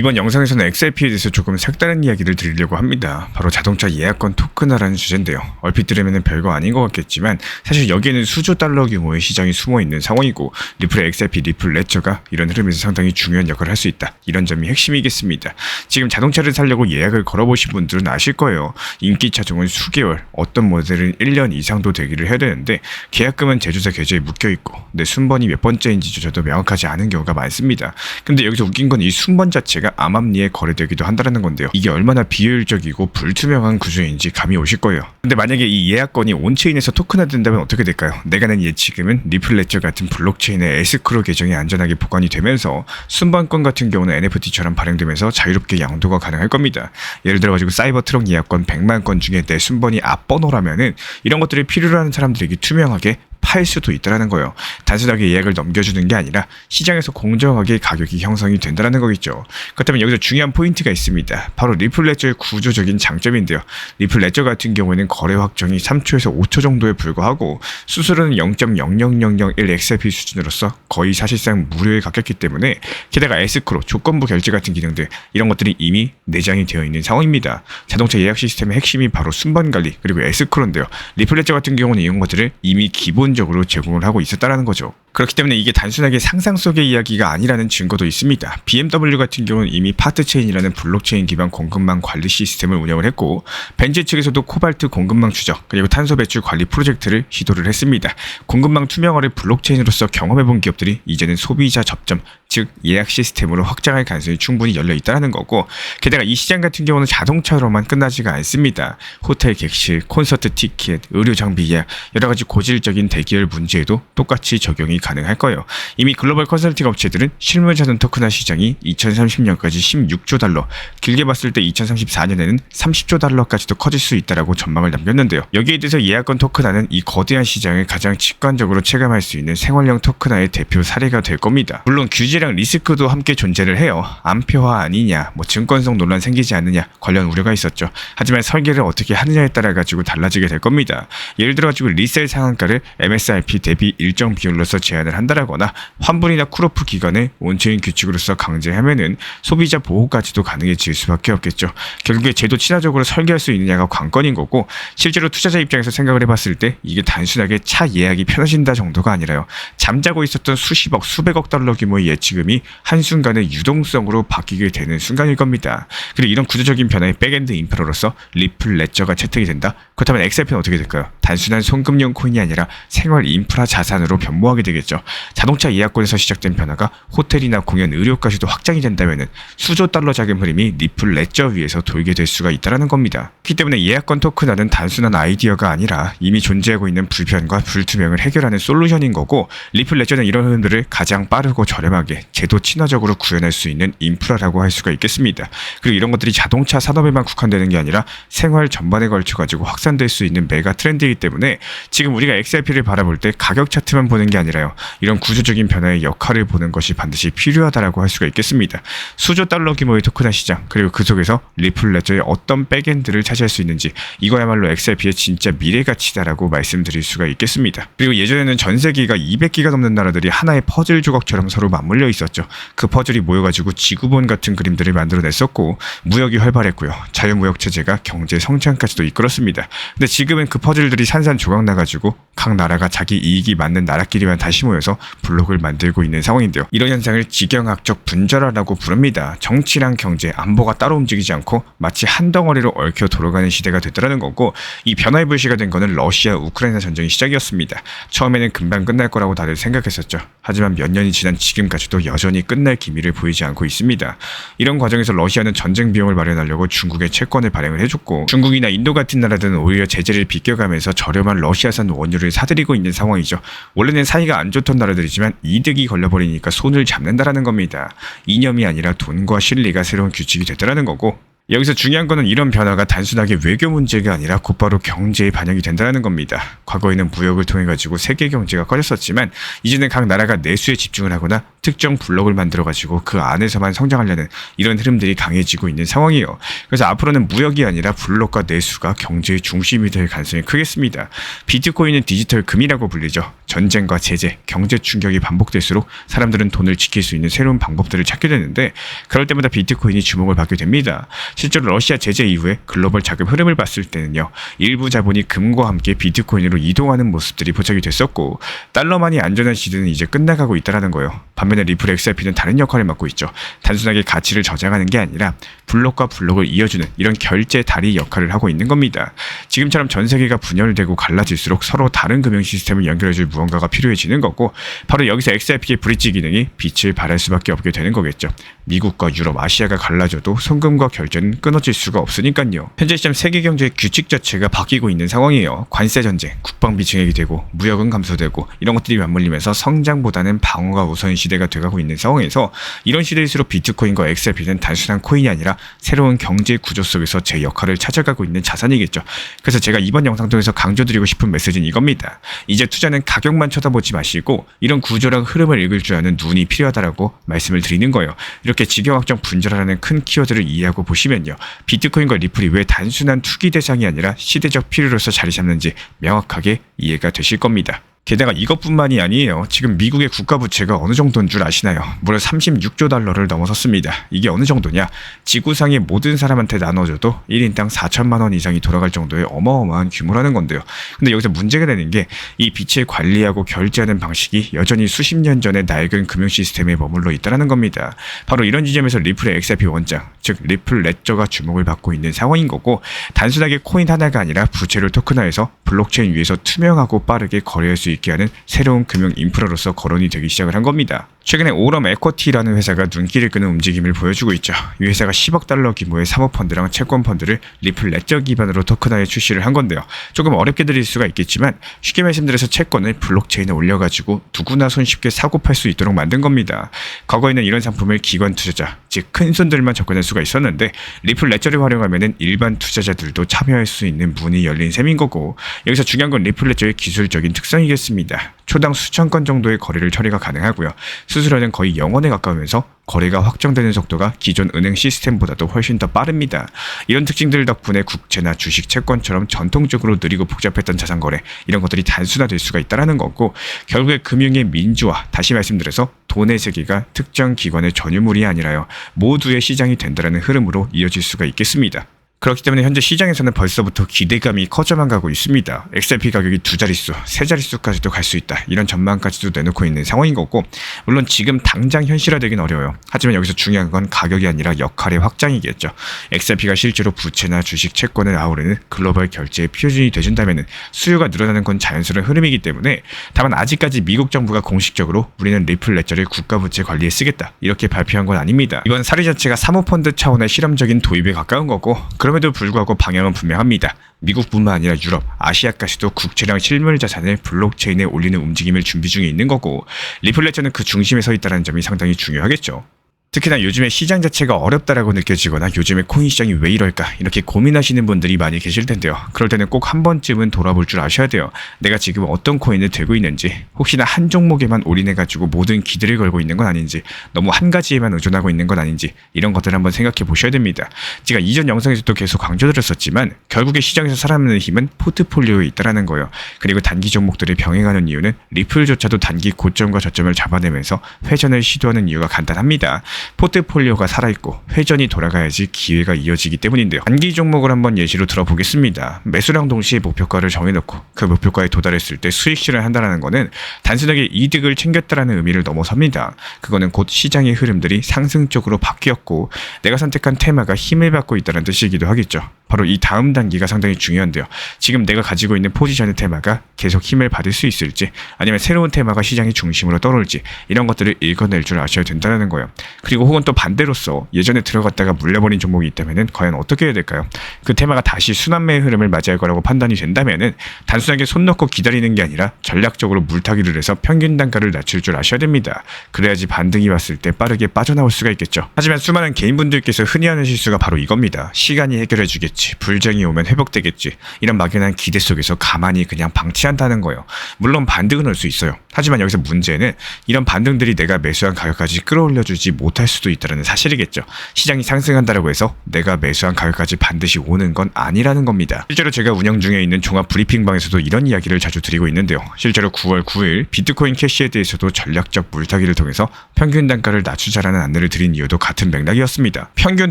이번 영상에서는 XRP에 대해서 조금 색다른 이야기를 드리려고 합니다. 바로 자동차 예약권 토큰화라는 주제인데요. 얼핏 들으면 별거 아닌 것 같겠지만 사실 여기에는 수조 달러 규모의 시장이 숨어있는 상황이고 리플의 XRP, 리플 레저가 이런 흐름에서 상당히 중요한 역할을 할 수 있다. 이런 점이 핵심이겠습니다. 지금 자동차를 사려고 예약을 걸어보신 분들은 아실 거예요. 인기 차종은 수개월, 어떤 모델은 1년 이상도 대기를 해야 되는데 계약금은 제조사 계좌에 묶여있고 내 순번이 몇 번째인지조차도 명확하지 않은 경우가 많습니다. 근데 여기서 웃긴 건 이 순번 자체가 암암리에 거래되기도 한다는 건데요. 이게 얼마나 비효율적이고 불투명한 구조인지 감이 오실 거예요. 근데 만약에 이 예약권이 온체인에서 토큰화된다면 어떻게 될까요? 내가 낸 예측은 리플 레저 같은 블록체인의 에스크로 계정이 안전하게 보관이 되면서 순번권 같은 경우는 NFT처럼 발행되면서 자유롭게 양도가 가능할 겁니다. 예를 들어가지고 사이버 트럭 예약권 100만 건 중에 내 순번이 앞번호라면은 이런 것들이 필요로 하는 사람들에게 투명하게 팔 수도 있다는 거예요. 단순하게 예약을 넘겨주는 게 아니라 시장에서 공정하게 가격이 형성이 된다는 거겠죠. 그렇다면 여기서 중요한 포인트가 있습니다. 바로 리플 레저의 구조적인 장점인데요. 리플 레저 같은 경우에는 거래 확정이 3초에서 5초 정도에 불과하고 수수료는 0.00001 XRP 수준으로서 거의 사실상 무료에 가깝기 때문에 게다가 에스크로 조건부 결제 같은 기능들 이런 것들이 이미 내장이 되어 있는 상황입니다. 자동차 예약 시스템의 핵심이 바로 순번 관리 그리고 에스크로인데요. 리플 레저 같은 경우는 이런 것들을 이미 기본적으로 제공을 하고 있었다는 거죠. 그렇기 때문에 이게 단순하게 상상 속의 이야기가 아니라는 증거도 있습니다. BMW 같은 경우는 이미 파트체인이라는 블록체인 기반 공급망 관리 시스템을 운영을 했고 벤츠 측에서도 코발트 공급망 추적 그리고 탄소 배출 관리 프로젝트를 시도를 했습니다. 공급망 투명화를 블록체인으로서 경험해본 기업들이 이제는 소비자 접점 즉 예약 시스템으로 확장할 가능성이 충분히 열려 있다는 거고 게다가 이 시장 같은 경우는 자동차로만 끝나지가 않습니다. 호텔 객실, 콘서트 티켓, 의료 장비 예약 여러 가지 고질적인 대기열 문제에도 똑같이 적용이 가능할 거예요. 이미 글로벌 컨설팅 업체들은 실물자산 토큰화 시장이 2030년까지 16조 달러, 길게 봤을 때 2034년에는 30조 달러까지도 커질 수 있다라고 전망을 남겼는데요. 여기에 대해서 예약권 토큰화는 이 거대한 시장을 가장 직관적으로 체감할 수 있는 생활형 토큰화의 대표 사례가 될 겁니다. 물론 규제랑 리스크도 함께 존재를 해요. 암표화 아니냐, 증권성 논란 생기지 않느냐 관련 우려가 있었죠. 하지만 설계를 어떻게 하느냐에 따라 가지고 달라지게 될 겁니다. 예를 들어 가지고 리셀 상한가를 MSRP 대비 일정 비율로서 제한을 한다라거나 환불이나 쿨오프 기간을 온체인 규칙으로서 강제하면은 소비자 보호까지도 가능해질 수밖에 없겠죠. 결국에 제도 친화적으로 설계할 수 있느냐가 관건인 거고 실제로 투자자 입장에서 생각을 해봤을 때 이게 단순하게 차 예약이 편해진다 정도가 아니라요. 잠자고 있었던 수십억 수백억 달러 규모의 예치금이 한순간에 유동성으로 바뀌게 되는 순간일 겁니다. 그리고 이런 구조적인 변화의 백엔드 인프라로서 리플 레저가 채택이 된다? 그렇다면 XRP는 어떻게 될까요? 단순한 송금용 코인이 아니라 생활 인프라 자산으로 변모하게 되겠죠. 자동차 예약권에서 시작된 변화가 호텔이나 공연, 의료까지도 확장이 된다면 수조 달러 자금 흐름이 리플 레저 위에서 돌게 될 수가 있다는 겁니다. 그렇기 때문에 예약권 토큰화는 단순한 아이디어가 아니라 이미 존재하고 있는 불편과 불투명을 해결하는 솔루션인 거고 리플 레저는 이런 흐름들을 가장 빠르고 저렴하게 제도 친화적으로 구현할 수 있는 인프라라고 할 수가 있겠습니다. 그리고 이런 것들이 자동차 산업에만 국한되는 게 아니라 생활 전반에 걸쳐가지고 확산될 수 있는 메가 트렌드이기 때문에 지금 우리가 XRP를 바라볼 때 가격 차트만 보는 게 아니라요. 이런 구조적인 변화의 역할을 보는 것이 반드시 필요하다라고 할 수가 있겠습니다. 수조 달러 규모의 토큰화 시장 그리고 그 속에서 리플 레저의 어떤 백엔드를 차지할 수 있는지 이거야말로 XRP의 진짜 미래 가치다라고 말씀드릴 수가 있겠습니다. 그리고 예전에는 전 세계가 200개가 넘는 나라들이 하나의 퍼즐 조각처럼 서로 맞물려 있었죠. 그 퍼즐이 모여가지고 지구본 같은 그림들을 만들어냈었고 무역이 활발했고요. 자유무역 체제가 경제 성장까지도 이끌었습니다. 근데 지금은 그 퍼즐들이 산산조각 나가지고 각 나라가 자기 이익이 맞는 나라끼리만 다시 모여서 블록을 만들고 있는 상황인데요. 이런 현상을 지경학적 분절화라고 부릅니다. 정치랑 경제, 안보가 따로 움직이지 않고 마치 한 덩어리로 얽혀 돌아가는 시대가 됐다는 거고 이 변화의 불씨가 된 거는 러시아 우크라이나 전쟁이 시작이었습니다. 처음에는 금방 끝날 거라고 다들 생각했었죠. 하지만 몇 년이 지난 지금까지도 여전히 끝날 기미를 보이지 않고 있습니다. 이런 과정에서 러시아는 전쟁 비용을 마련하려고 중국에 채권을 발행을 해줬고 중국이나 인도 같은 나라들은 오히려 제재를 비껴가면서 저렴한 러시아산 원유를 사들이고 있는 상황이죠. 원래는 사이가 안 좋던 나라들이지만 이득이 걸려버리니까 손을 잡는다라는 겁니다. 이념이 아니라 돈과 실리가 새로운 규칙이 됐다라는 거고 여기서 중요한 거는 이런 변화가 단순하게 외교 문제가 아니라 곧바로 경제에 반영이 된다는 겁니다. 과거에는 무역을 통해 가지고 세계 경제가 커졌었지만 이제는 각 나라가 내수에 집중을 하거나 특정 블록을 만들어가지고 그 안에서만 성장하려는 이런 흐름들이 강해지고 있는 상황이에요. 그래서 앞으로는 무역이 아니라 블록과 내수가 경제의 중심이 될 가능성이 크겠습니다. 비트코인은 디지털 금이라고 불리죠. 전쟁과 제재, 경제 충격이 반복될수록 사람들은 돈을 지킬 수 있는 새로운 방법들을 찾게 되는데 그럴 때마다 비트코인이 주목을 받게 됩니다. 실제로 러시아 제재 이후에 글로벌 자금 흐름을 봤을 때는요. 일부 자본이 금과 함께 비트코인으로 이동하는 모습들이 포착이 됐었고 달러만이 안전한 시대는 이제 끝나가고 있다는 거예요. 반면에 리플 XRP는 다른 역할을 맡고 있죠. 단순하게 가치를 저장하는 게 아니라 블록과 블록을 이어주는 이런 결제 다리 역할을 하고 있는 겁니다. 지금처럼 전 세계가 분열되고 갈라질수록 서로 다른 금융 시스템을 연결해줄 무언가가 필요해지는 거고 바로 여기서 XRP의 브릿지 기능이 빛을 발할 수밖에 없게 되는 거겠죠. 미국과 유럽, 아시아가 갈라져도 송금과 결제는 끊어질 수가 없으니까요. 현재 시점 세계 경제의 규칙 자체가 바뀌고 있는 상황이에요. 관세 전쟁, 국방비 증액이 되고 무역은 감소되고 이런 것들이 맞물리면서 성장보다는 방어가 우선인 시대가 돼가고 있는 상황에서 이런 시대일수록 비트코인과 XRP는 단순한 코인이 아니라 새로운 경제 구조 속에서 제 역할을 찾아가고 있는 자산이겠죠. 그래서 제가 이번 영상 통해서 강조드리고 싶은 메시지는 이겁니다. 이제 투자는 가격만 쳐다보지 마시고 이런 구조랑 흐름을 읽을 줄 아는 눈이 필요하다라고 말씀을 드리는 거예요. 이렇게 지경학적 분절하라는 큰 키워드를 이해하고 보시면요. 비트코인과 리플이 왜 단순한 투기 대상이 아니라 시대적 필요로서 자리 잡는지 명확하게 이해가 되실 겁니다. 게다가 이것뿐만이 아니에요. 지금 미국의 국가 부채가 어느 정도인 줄 아시나요? 무려 36조 달러를 넘어섰습니다. 이게 어느 정도냐? 지구상의 모든 사람한테 나눠줘도 1인당 4천만 원 이상이 돌아갈 정도의 어마어마한 규모라는 건데요. 근데 여기서 문제가 되는 게 이 빚을 관리하고 결제하는 방식이 여전히 수십 년 전의 낡은 금융 시스템에 머물러 있다는 겁니다. 바로 이런 지점에서 리플의 XRP 원장, 즉 리플 레저가 주목을 받고 있는 상황인 거고 단순하게 코인 하나가 아니라 부채를 토큰화해서 블록체인 위에서 투명하고 빠르게 거래할 수 있게 하는 새로운 금융 인프라로서 거론이 되기 시작을 한 겁니다. 최근에 오럼 에쿼티라는 회사가 눈길을 끄는 움직임을 보여주고 있죠. 이 회사가 10억 달러 규모의 사모펀드랑 채권펀드를 리플 레저 기반으로 토큰화해 출시를 한 건데요. 조금 어렵게 들릴 수가 있겠지만 쉽게 말씀드려서 채권을 블록체인에 올려가지고 누구나 손쉽게 사고 팔 수 있도록 만든 겁니다. 과거에는 이런 상품을 기관 투자자, 즉 큰 손들만 접근할 수가 있었는데 리플 레저를 활용하면 일반 투자자들도 참여할 수 있는 문이 열린 셈인 거고 여기서 중요한 건 리플 레저의 기술적인 특성이겠습니다. 초당 수천 건 정도의 거래를 처리가 가능하고요. 수수료는 거의 0원에 가까우면서 거래가 확정되는 속도가 기존 은행 시스템보다도 훨씬 더 빠릅니다. 이런 특징들 덕분에 국채나 주식, 채권처럼 전통적으로 느리고 복잡했던 자산 거래 이런 것들이 단순화될 수가 있다는 거고 결국에 금융의 민주화, 다시 말씀드려서 돈의 세계가 특정 기관의 전유물이 아니라요. 모두의 시장이 된다는 흐름으로 이어질 수가 있겠습니다. 그렇기 때문에 현재 시장에서는 벌써부터 기대감이 커져만 가고 있습니다. XRP 가격이 2자릿수, 3자릿수까지도 갈 수 있다. 이런 전망까지도 내놓고 있는 상황인 거고 물론 지금 당장 현실화되긴 어려워요. 하지만 여기서 중요한 건 가격이 아니라 역할의 확장이겠죠. XRP가 실제로 부채나 주식, 채권을 아우르는 글로벌 결제의 표준이 돼준다면 수요가 늘어나는 건 자연스러운 흐름이기 때문에 다만 아직까지 미국 정부가 공식적으로 우리는 리플 레저를 국가부채 관리에 쓰겠다. 이렇게 발표한 건 아닙니다. 이번 사례 자체가 사모펀드 차원의 실험적인 도입에 가까운 거고 그럼에도 불구하고 방향은 분명합니다. 미국뿐만 아니라 유럽, 아시아까지도 국채랑 실물 자산을 블록체인에 올리는 움직임을 준비 중에 있는 거고 리플 레저는 그 중심에 서 있다는 점이 상당히 중요하겠죠. 특히나 요즘에 시장 자체가 어렵다라고 느껴지거나 요즘에 코인 시장이 왜 이럴까 이렇게 고민하시는 분들이 많이 계실 텐데요. 그럴 때는 꼭 한 번쯤은 돌아볼 줄 아셔야 돼요. 내가 지금 어떤 코인을 들고 있는지 혹시나 한 종목에만 올인해가지고 모든 기대를 걸고 있는 건 아닌지 너무 한 가지에만 의존하고 있는 건 아닌지 이런 것들을 한번 생각해 보셔야 됩니다. 제가 이전 영상에서도 계속 강조드렸었지만 결국에 시장에서 살아남는 힘은 포트폴리오에 있다는 거예요. 그리고 단기 종목들을 병행하는 이유는 리플조차도 단기 고점과 저점을 잡아내면서 회전을 시도하는 이유가 간단합니다. 포트폴리오가 살아있고 회전이 돌아가야지 기회가 이어지기 때문인데요. 단기 종목을 한번 예시로 들어보겠습니다. 매수랑 동시에 목표가를 정해놓고 그 목표가에 도달했을 때 수익 실현한다는 것은 단순하게 이득을 챙겼다라는 의미를 넘어섭니다. 그거는 곧 시장의 흐름들이 상승적으로 바뀌었고 내가 선택한 테마가 힘을 받고 있다는 뜻이기도 하겠죠. 바로 이 다음 단계가 상당히 중요한데요. 지금 내가 가지고 있는 포지션의 테마가 계속 힘을 받을 수 있을지 아니면 새로운 테마가 시장의 중심으로 떠올지 이런 것들을 읽어낼 줄 아셔야 된다는 거예요. 그리고 혹은 또 반대로서 예전에 들어갔다가 물려버린 종목이 있다면 과연 어떻게 해야 될까요? 그 테마가 다시 순환매의 흐름을 맞이할 거라고 판단이 된다면 단순하게 손 놓고 기다리는 게 아니라 전략적으로 물타기를 해서 평균 단가를 낮출 줄 아셔야 됩니다. 그래야지 반등이 왔을 때 빠르게 빠져나올 수가 있겠죠. 하지만 수많은 개인분들께서 흔히 하는 실수가 바로 이겁니다. 시간이 해결해 주겠지. 좋겠지, 불장이 오면 회복되겠지, 이런 막연한 기대 속에서 가만히 그냥 방치한다는 거예요. 물론 반등은 올 수 있어요. 하지만 여기서 문제는 이런 반등들이 내가 매수한 가격까지 끌어올려주지 못할 수도 있다는 사실이겠죠. 시장이 상승한다고 해서 내가 매수한 가격까지 반드시 오는 건 아니라는 겁니다. 실제로 제가 운영 중에 있는 종합 브리핑방에서도 이런 이야기를 자주 드리고 있는데요. 실제로 9월 9일 비트코인 캐시에 대해서도 전략적 물타기를 통해서 평균 단가를 낮추자라는 안내를 드린 이유도 같은 맥락이었습니다. 평균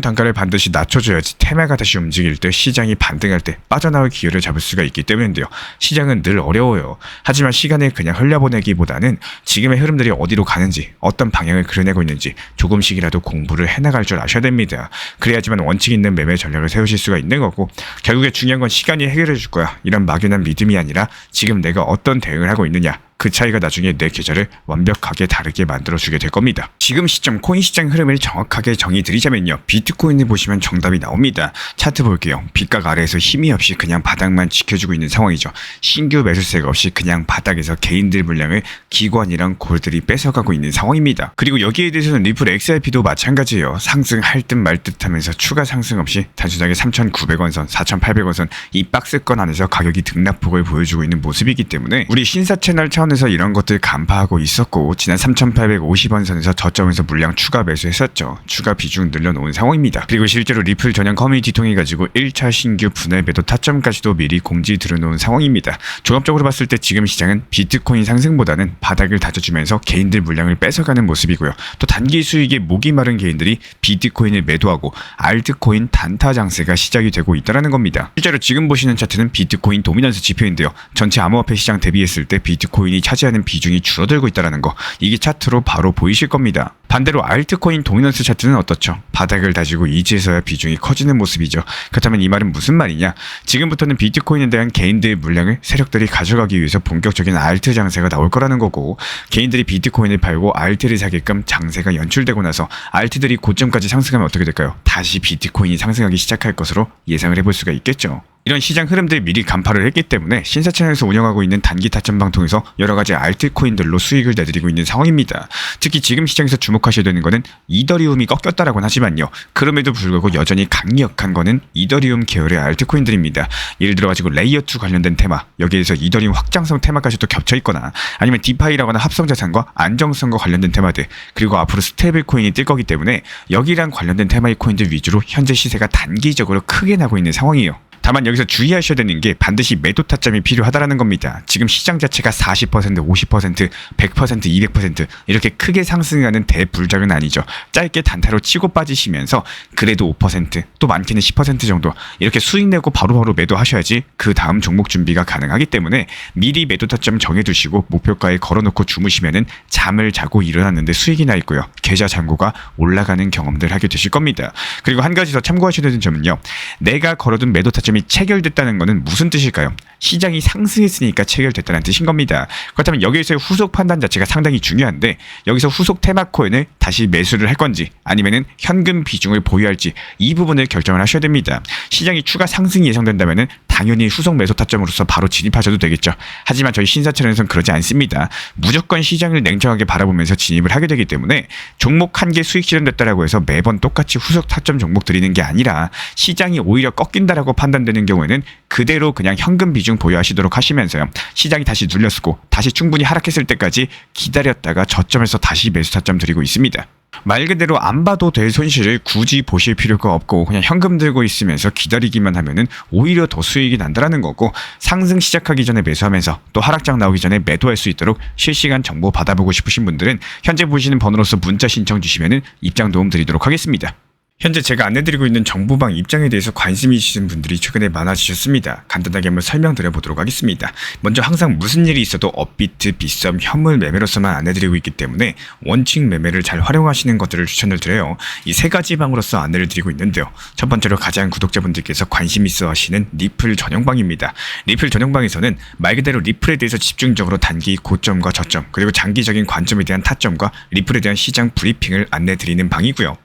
단가를 반드시 낮춰줘야지 테마가 다시 움직일 때, 시장이 반등할 때 빠져나올 기회를 잡을 수가 있기 때문인데요. 시장은 늘 어려워요. 하지만 시간을 그냥 흘려보내기보다는 지금의 흐름들이 어디로 가는지, 어떤 방향을 그려내고 있는지 조금씩이라도 공부를 해나갈 줄 아셔야 됩니다. 그래야지만 원칙 있는 매매 전략을 세우실 수가 있는 거고, 결국에 중요한 건 시간이 해결해 줄 거야, 이런 막연한 믿음이 아니라 지금 내가 어떤 대응을 하고 있느냐, 그 차이가 나중에 내 계좌를 완벽하게 다르게 만들어주게 될 겁니다. 지금 시점 코인 시장 흐름을 정확하게 정의드리자면요, 비트코인을 보시면 정답이 나옵니다. 차트 볼게요. 빗각 아래에서 힘이 없이 그냥 바닥만 지켜주고 있는 상황이죠. 신규 매수세가 없이 그냥 바닥에서 개인들 물량을 기관이랑 골들이 뺏어가고 있는 상황입니다. 그리고 여기에 대해서는 리플 XRP도 마찬가지예요. 상승할 듯 말 듯 하면서 추가 상승 없이 단순하게 3,900원 선, 4,800원 선 이 박스권 안에서 가격이 등락폭을 보여주고 있는 모습이기 때문에 우리 신사 채널 차원에서 이런 것들 간파하고 있었고, 지난 3,850원 선에서 저점에서 물량 추가 매수했었죠. 추가 비중 늘려놓은 상황입니다. 그리고 실제로 리플 전용 커뮤니티 통해 가지고 1차 신규 분할 매도 타점까지도 미리 공지 들여놓은 상황입니다. 종합적으로 봤을 때 지금 시장은 비트코인 상승보다는 바닥을 다져주면서 개인들 물량을 뺏어가는 모습이고요. 또 단기 수익에 목이 마른 개인들이 비트코인을 매도하고 알트코인 단타 장세가 시작이 되고 있다는 겁니다. 실제로 지금 보시는 차트는 비트코인 도미넌스 지표인데요. 전체 암호화폐 시장 대비했을 때 비트코인이 차지하는 비중이 줄어들고 있다는 거, 이게 차트로 바로 보이실 겁니다. 반대로 알트코인 도미넌스 차트는 어떻죠? 바닥을 다지고 이제서야 비중이 커지는 모습이죠. 그렇다면 이 말은 무슨 말이냐? 지금부터는 비트코인에 대한 개인들의 물량을 세력들이 가져가기 위해서 본격적인 알트 장세가 나올 거라는 거고, 개인들이 비트코인을 팔고 알트를 사게끔 장세가 연출되고 나서 알트들이 고점까지 상승하면 어떻게 될까요? 다시 비트코인이 상승하기 시작할 것으로 예상을 해볼 수가 있겠죠. 이런 시장 흐름들 미리 간파를 했기 때문에 신사 채널에서 운영하고 있는 단기 타점방 통해서 여러가지 알트코인들로 수익을 내드리고 있는 상황입니다. 특히 지금 시장에서 주목하셔야 되는 거는 이더리움이 꺾였다라고는 하지만요, 그럼에도 불구하고 여전히 강력한 거는 이더리움 계열의 알트코인들입니다. 예를 들어가지고 레이어2 관련된 테마, 여기에서 이더리움 확장성 테마까지도 겹쳐있거나, 아니면 디파이라거나 합성자산과 안정성과 관련된 테마들, 그리고 앞으로 스테이블 코인이 뜰 거기 때문에 여기랑 관련된 테마의 코인들 위주로 현재 시세가 단기적으로 크게 나고 있는 상황이에요. 다만 여기서 주의하셔야 되는 게 반드시 매도 타점이 필요하다는 겁니다. 지금 시장 자체가 40%, 50%, 100%, 200% 이렇게 크게 상승하는 대불장은 아니죠. 짧게 단타로 치고 빠지시면서 그래도 5%, 또 많게는 10% 정도 이렇게 수익 내고 바로바로 매도하셔야지 그 다음 종목 준비가 가능하기 때문에 미리 매도 타점 정해두시고 목표가에 걸어놓고 주무시면은 잠을 자고 일어났는데 수익이 나 있고요, 계좌 잔고가 올라가는 경험들 하게 되실 겁니다. 그리고 한 가지 더 참고하셔야 되는 점은요, 내가 걸어둔 매도 타점이 체결됐다는 것은 무슨 뜻일까요? 시장이 상승했으니까 체결됐다는 뜻인 겁니다. 그렇다면 여기에서의 후속 판단 자체가 상당히 중요한데, 여기서 후속 테마 코인을 다시 매수를 할 건지 아니면은 현금 비중을 보유할지, 이 부분을 결정을 하셔야 됩니다. 시장이 추가 상승이 예상된다면은 당연히 후속 매수 타점으로서 바로 진입하셔도 되겠죠. 하지만 저희 신사 채널에서는 그러지 않습니다. 무조건 시장을 냉정하게 바라보면서 진입을 하게 되기 때문에 종목 한 개 수익 실현됐다라고 해서 매번 똑같이 후속 타점 종목 드리는 게 아니라, 시장이 오히려 꺾인다라고 판단되는 경우에는 그대로 그냥 현금 비중 보유하시도록 하시면서요, 시장이 다시 눌렸고 다시 충분히 하락했을 때까지 기다렸다가 저점에서 다시 매수 타점 드리고 있습니다. 말 그대로 안 봐도 될 손실을 굳이 보실 필요가 없고 그냥 현금 들고 있으면서 기다리기만 하면은 오히려 더 수익이 난다라는 거고, 상승 시작하기 전에 매수하면서 또 하락장 나오기 전에 매도할 수 있도록 실시간 정보 받아보고 싶으신 분들은 현재 보시는 번호로서 문자 신청 주시면은 입장 도움 드리도록 하겠습니다. 현재 제가 안내드리고 있는 정보방 입장에 대해서 관심이 있으신 분들이 최근에 많아지셨습니다. 간단하게 한번 설명드려 보도록 하겠습니다. 먼저 항상 무슨 일이 있어도 업비트, 빗썸, 현물 매매로서만 안내드리고 있기 때문에 원칙 매매를 잘 활용하시는 것들을 추천을 드려요. 이 세 가지 방으로서 안내를 드리고 있는데요. 첫 번째로 가장 구독자분들께서 관심 있어 하시는 리플 전용방입니다. 리플 전용방에서는 말 그대로 리플에 대해서 집중적으로 단기 고점과 저점, 그리고 장기적인 관점에 대한 타점과 리플에 대한 시장 브리핑을 안내드리는 방이고요.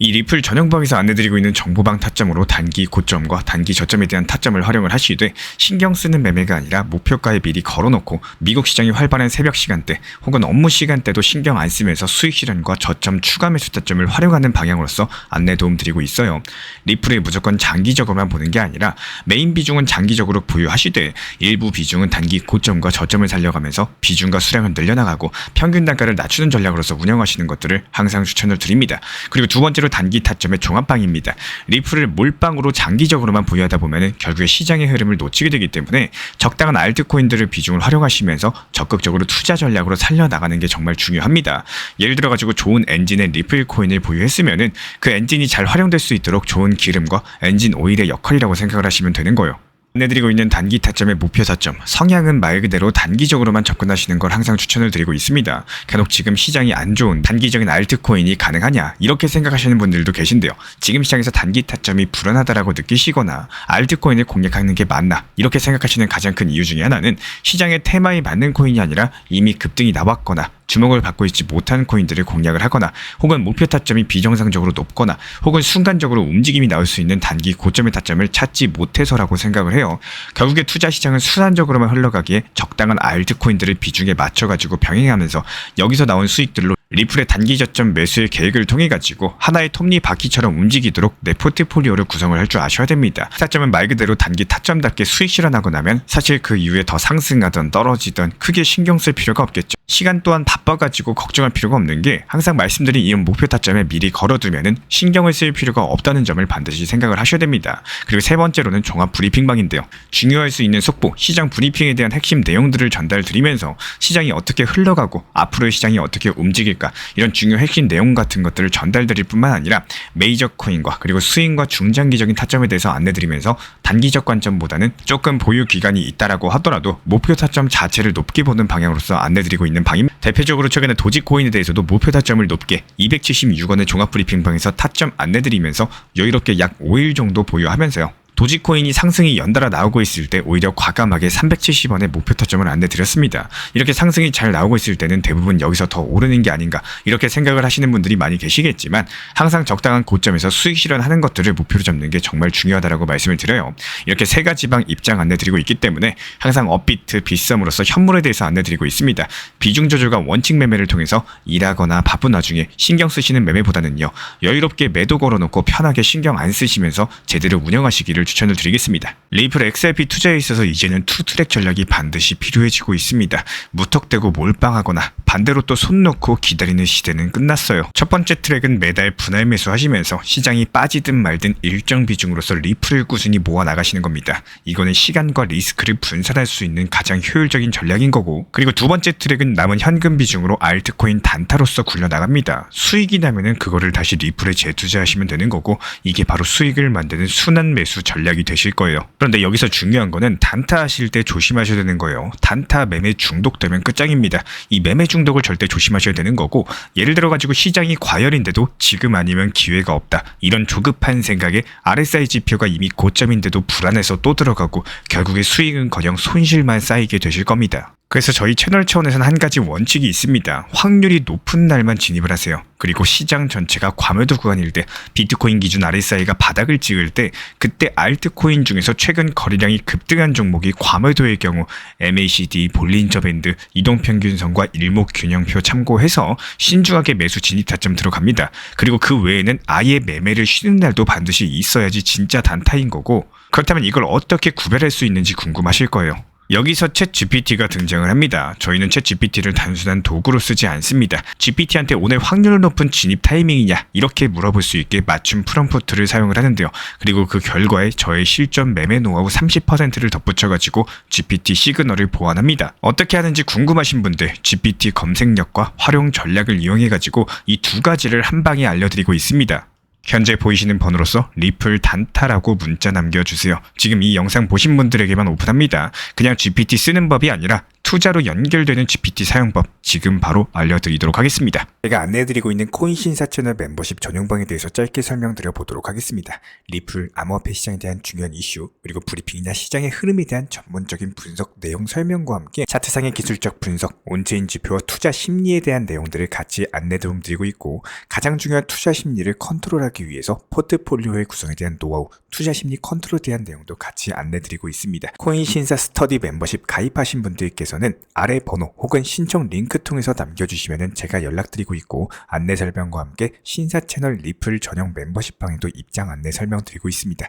이 리플 전용방에서 안내드리고 있는 정보방 타점으로 단기 고점과 단기 저점에 대한 타점을 활용을 하시되 신경 쓰는 매매가 아니라 목표가에 미리 걸어놓고 미국 시장이 활발한 새벽 시간대 혹은 업무 시간대도 신경 안 쓰면서 수익 실현과 저점 추가 매수 타점을 활용하는 방향으로서 안내 도움 드리고 있어요. 리플을 무조건 장기적으로만 보는 게 아니라 메인 비중은 장기적으로 보유하시되 일부 비중은 단기 고점과 저점을 살려가면서 비중과 수량을 늘려나가고 평균 단가를 낮추는 전략으로서 운영하시는 것들을 항상 추천을 드립니다. 그리고 두 번째로 단기 타점의 종합방입니다. 리플을 몰빵으로 장기적으로만 보유하다 보면 결국에 시장의 흐름을 놓치게 되기 때문에 적당한 알트코인들을 비중을 활용하시면서 적극적으로 투자 전략으로 살려나가는 게 정말 중요합니다. 예를 들어 가지고 좋은 엔진의 리플 코인을 보유했으면은 그 엔진이 잘 활용될 수 있도록 좋은 기름과 엔진 오일의 역할이라고 생각을 하시면 되는 거예요. 안내드리고 있는 단기 타점의 목표 타점, 성향은 말 그대로 단기적으로만 접근하시는 걸 항상 추천을 드리고 있습니다. 간혹 지금 시장이 안 좋은 단기적인 알트코인이 가능하냐 이렇게 생각하시는 분들도 계신데요. 지금 시장에서 단기 타점이 불안하다라고 느끼시거나 알트코인을 공략하는 게 맞나 이렇게 생각하시는 가장 큰 이유 중에 하나는 시장의 테마에 맞는 코인이 아니라 이미 급등이 나왔거나 주목을 받고 있지 못한 코인들을 공략을 하거나 혹은 목표 타점이 비정상적으로 높거나 혹은 순간적으로 움직임이 나올 수 있는 단기 고점의 타점을 찾지 못해서라고 생각을 해요. 결국에 투자 시장은 순환적으로만 흘러가기에 적당한 알트코인들을 비중에 맞춰가지고 병행하면서 여기서 나온 수익들로 리플의 단기 저점 매수의 계획을 통해 가지고 하나의 톱니바퀴처럼 움직이도록 내 포트폴리오를 구성을 할 줄 아셔야 됩니다. 타점은 말 그대로 단기 타점답게 수익 실현하고 나면 사실 그 이후에 더 상승하던 떨어지던 크게 신경 쓸 필요가 없겠죠. 시간 또한 바빠가지고 걱정할 필요가 없는 게 항상 말씀드린 이 목표 타점에 미리 걸어두면은 신경을 쓸 필요가 없다는 점을 반드시 생각을 하셔야 됩니다. 그리고 세 번째로는 종합 브리핑방인데요. 중요할 수 있는 속보, 시장 브리핑에 대한 핵심 내용들을 전달드리면서 시장이 어떻게 흘러가고 앞으로의 시장이 어떻게 움직일까 이런 중요 핵심 내용 같은 것들을 전달드릴 뿐만 아니라 메이저 코인과 그리고 스윙과 중장기적인 타점에 대해서 안내드리면서 단기적 관점보다는 조금 보유 기간이 있다라고 하더라도 목표 타점 자체를 높게 보는 방향으로서 안내드리고 있는 방입니다. 대표적으로 최근에 도지코인에 대해서도 목표 타점을 높게 276원의 종합 브리핑방에서 타점 안내드리면서 여유롭게 약 5일 정도 보유하면서요. 도지코인이 상승이 연달아 나오고 있을 때 오히려 과감하게 370원의 목표 타점을 안내드렸습니다. 이렇게 상승이 잘 나오고 있을 때는 대부분 여기서 더 오르는 게 아닌가 이렇게 생각을 하시는 분들이 많이 계시겠지만 항상 적당한 고점에서 수익 실현하는 것들을 목표로 잡는 게 정말 중요하다고 말씀을 드려요. 이렇게 세 가지 방 입장 안내드리고 있기 때문에 항상 업비트, 빗썸으로서 현물에 대해서 안내드리고 있습니다. 비중 조절과 원칙 매매를 통해서 일하거나 바쁜 와중에 신경 쓰시는 매매보다는요. 여유롭게 매도 걸어놓고 편하게 신경 안 쓰시면서 제대로 운영하시기를 추천을 드리겠습니다. 리플 XRP 투자에 있어서 이제는 투트랙 전략이 반드시 필요해지고 있습니다. 무턱대고 몰빵하거나 반대로 또 손 놓고 기다리는 시대는 끝났어요. 첫 번째 트랙은 매달 분할 매수하시면서 시장이 빠지든 말든 일정 비중으로서 리플을 꾸준히 모아 나가시는 겁니다. 이거는 시간과 리스크를 분산할 수 있는 가장 효율적인 전략인 거고, 그리고 두 번째 트랙은 남은 현금 비중으로 알트코인 단타로서 굴려나갑니다. 수익이 나면은 그거를 다시 리플에 재투자하시면 되는 거고, 이게 바로 수익을 만드는 순환 매수 전략이 되실 거예요. 그런데 여기서 중요한 거는 단타 하실 때 조심하셔야 되는 거예요. 단타 매매 중독되면 끝장입니다. 이 매매 중독을 절대 조심하셔야 되는 거고, 예를 들어 가지고 시장이 과열인데도 지금 아니면 기회가 없다, 이런 조급한 생각에 RSI 지표가 이미 고점인데도 불안해서 또 들어가고 결국에 수익은커녕 손실만 쌓이게 되실 겁니다. 그래서 저희 채널 차원에서는 한 가지 원칙이 있습니다. 확률이 높은 날만 진입을 하세요. 그리고 시장 전체가 과매도 구간일 때, 비트코인 기준 RSI가 바닥을 찍을 때, 그때 알트코인 중에서 최근 거래량이 급등한 종목이 과매도의 경우 MACD, 볼린저 밴드, 이동평균선과 일목균형표 참고해서 신중하게 매수 진입 타점 들어갑니다. 그리고 그 외에는 아예 매매를 쉬는 날도 반드시 있어야지 진짜 단타인 거고, 그렇다면 이걸 어떻게 구별할 수 있는지 궁금하실 거예요. 여기서 챗GPT가 등장을 합니다. 저희는 챗GPT를 단순한 도구로 쓰지 않습니다. GPT한테 오늘 확률 높은 진입 타이밍이냐 이렇게 물어볼 수 있게 맞춤 프롬프트를 사용을 하는데요. 그리고 그 결과에 저의 실전 매매 노하우 30%를 덧붙여가지고 GPT 시그널을 보완합니다. 어떻게 하는지 궁금하신 분들 GPT 검색력과 활용 전략을 이용해가지고 이 두 가지를 한 방에 알려드리고 있습니다. 현재 보이시는 번호로서 리플 단타라고 문자 남겨주세요. 지금 이 영상 보신 분들에게만 오픈합니다. 그냥 GPT 쓰는 법이 아니라 투자로 연결되는 GPT 사용법 지금 바로 알려드리도록 하겠습니다. 제가 안내해드리고 있는 코인 신사 채널 멤버십 전용방에 대해서 짧게 설명드려 보도록 하겠습니다. 리플, 암호화폐 시장에 대한 중요한 이슈, 그리고 브리핑이나 시장의 흐름에 대한 전문적인 분석 내용 설명과 함께 차트상의 기술적 분석, 온체인 지표와 투자 심리에 대한 내용들을 같이 안내 도움드리고 있고, 가장 중요한 투자 심리를 컨트롤하기 위해서 포트폴리오의 구성에 대한 노하우, 투자 심리 컨트롤에 대한 내용도 같이 안내드리고 있습니다. 코인 신사 스터디 멤버십 가입하신 분들께서는 아래 번호 혹은 신청 링크 통해서 남겨주시면 제가 연락드리고 있고, 안내 설명과 함께 신사 채널 리플 전용 멤버십 방에도 입장 안내 설명드리고 있습니다.